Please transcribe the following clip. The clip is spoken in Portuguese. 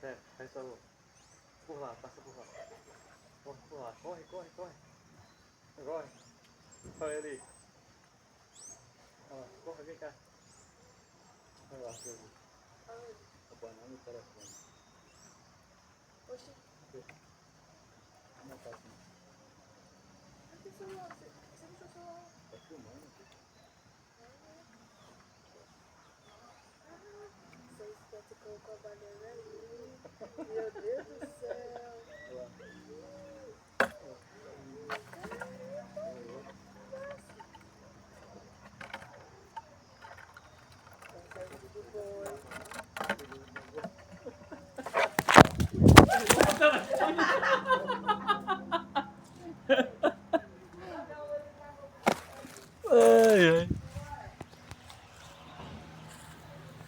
É, faz favor. Por lá, passa por lá. Corre por lá. Corre, corre, corre. Corre. Olha ali. Olha lá, corre, vem cá. Olha lá, filho. Aonde? A banana e o telefone. Oxi. Vamos matar assim. Cadê o celular? Você deixou o celular? Tá filmando aqui. Você esquece que colocou a banana ali. Meu Deus do céu. Olha lá.